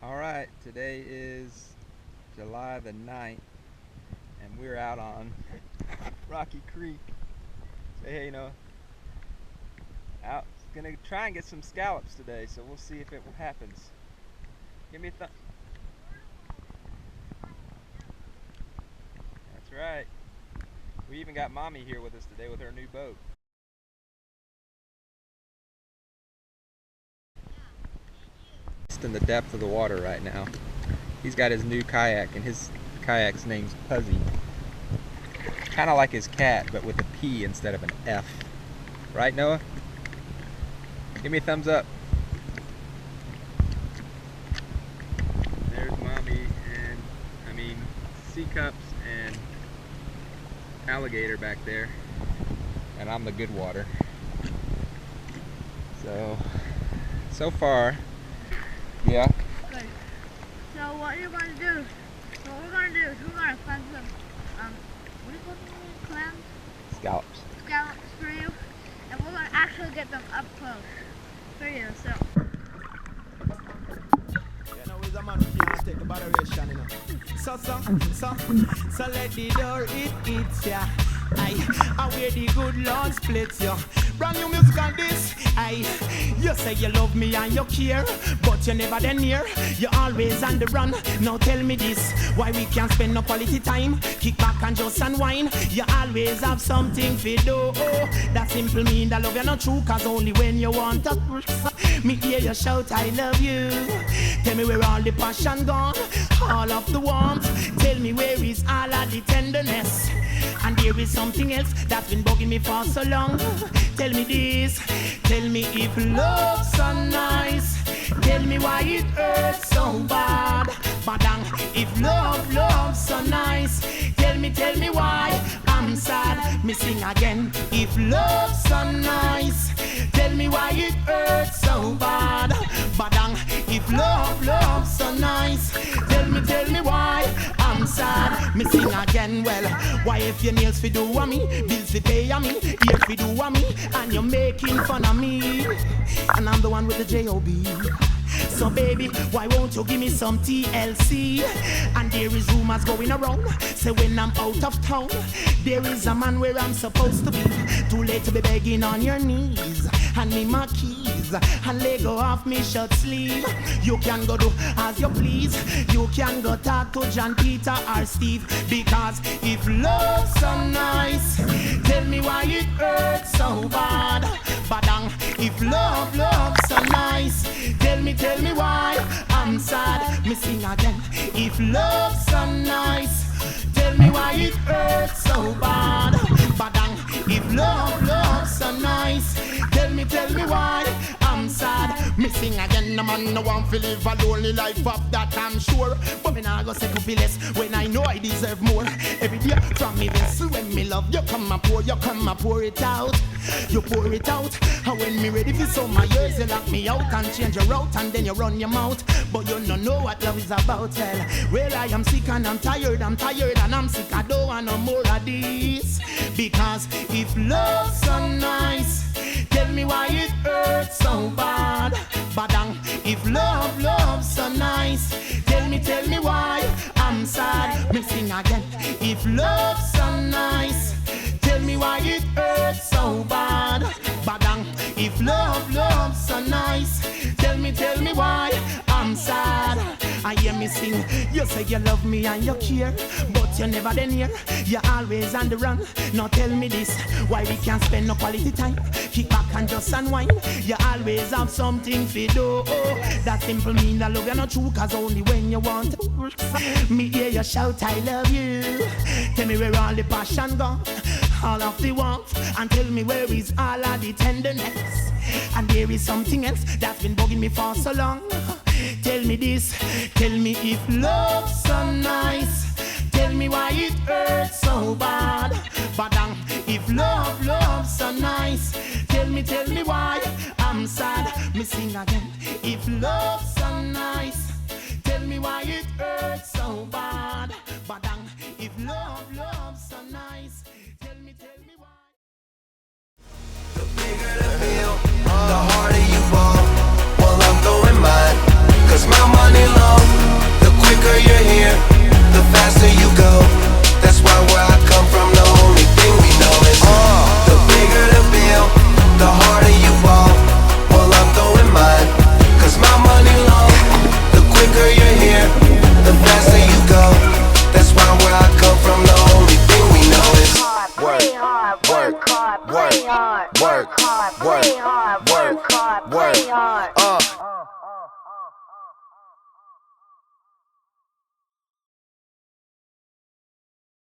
Alright, today is July the 9th and we're out on Rocky Creek. Say hey, Noah. Out. Gonna try and get some scallops today, so we'll see if it happens. Give me a thumb. That's right. We even got Mommy here with us today with her new boat. In the depth of the water right now. He's got his new kayak, and his kayak's name's Puzzy. Kind of like his cat, but with a P instead of an F. Right, Noah? Give me a thumbs up. There's Mommy and, sea cups and alligator back there. And I'm the good water. So far, yeah. Good. So what you're going to do, what we're going to do is we're going to find some, what do you call them? Clams? Scallops. Scallops for you. And we're going to actually get them up close for you, so. You know, he's a man who can't take the botheration, you know. So let the door eat ya. I wear the good Lord splits ya. Brand new music on this. You say you love me and you care, but you're never then near. You're always on the run. Now tell me this, why we can't spend no quality time? Kick back and just unwind. You always have something to do. That simple mean that love you're not true, cause only when you want to me hear you shout I love you. Tell me where all the passion gone, all of the warmth. Tell me where is all of the tenderness. And there is something else that's been bugging me for so long. Tell me this, tell me if love's so nice. Tell me why it hurts so bad. Badang, if love's so nice. Tell me why I'm sad. Me sing again, if love's so nice. Tell me why it hurts so bad. Badang, if love's so nice. Tell me why I'm sad. Me sing again, well, why if your nails fi do a me, bills fi pay a me, ears fi do a me, and you're making fun of me, and I'm the one with the J.O.B. So baby, why won't you give me some TLC? And there is rumors going around, say when I'm out of town, there is a man where I'm supposed to be. Too late to be begging on your knees. Hand me my keys and let go off me shirt sleeve. You can go do as you please. You can go talk to John, Peter or Steve. Because if love's so nice, tell me why it hurts so bad. Badang, if love's so nice, tell me why I'm sad. Me sing again. If love's so nice, tell me why it hurts so bad. Badang, if love's so nice, tell me why I'm sad. Me sing again. No man no want to live a lonely life of that I'm sure. But me nah go say to be less when I know I deserve more. Every day from me vessel when me love you come and pour it out. You pour it out. And when me ready for some my years, you lock me out and change your route and then you run your mouth. But you don't know what love is about. Well, I am sick and I'm tired and I'm sick. I don't want no more of this. Because if love's so nice, tell me why it hurts so bad. Badang, if love's so nice, tell me why I'm sad. Me sing again. If love's so nice, tell me why it hurts so bad. Badang, if love's so nice, tell me why I'm sad. I hear me sing, you say you love me and you care, but you're never then near. You're always on the run. Now tell me this, why we can't spend no quality time? Kick back and just unwind. You always have something to do. That simple mean that love you're not true, cause only when you want to. Me hear you shout I love you. Tell me where all the passion gone, all of the warmth, and tell me where is all of the tenderness. And there is something else that's been bugging me for so long. Tell me this, tell me if love's so nice. Tell me why it hurts so bad. Badang, if love's so nice. Tell me why I'm sad. Me sing again. If love's so nice, tell me why it hurts so bad. Badang, if love's so nice. Tell me why. The bigger the bill, the harder you fall. Well, I'm going mine, cause my money long. quicker you're here, the faster you go. That's why where I come from, the only thing we know is the bigger the bill, the harder you ball. Well, I'm throwing mine, cause my money long. The quicker you're here, the faster you go. That's why where I come from, the only thing we know is work, work, work, work, work, work, work.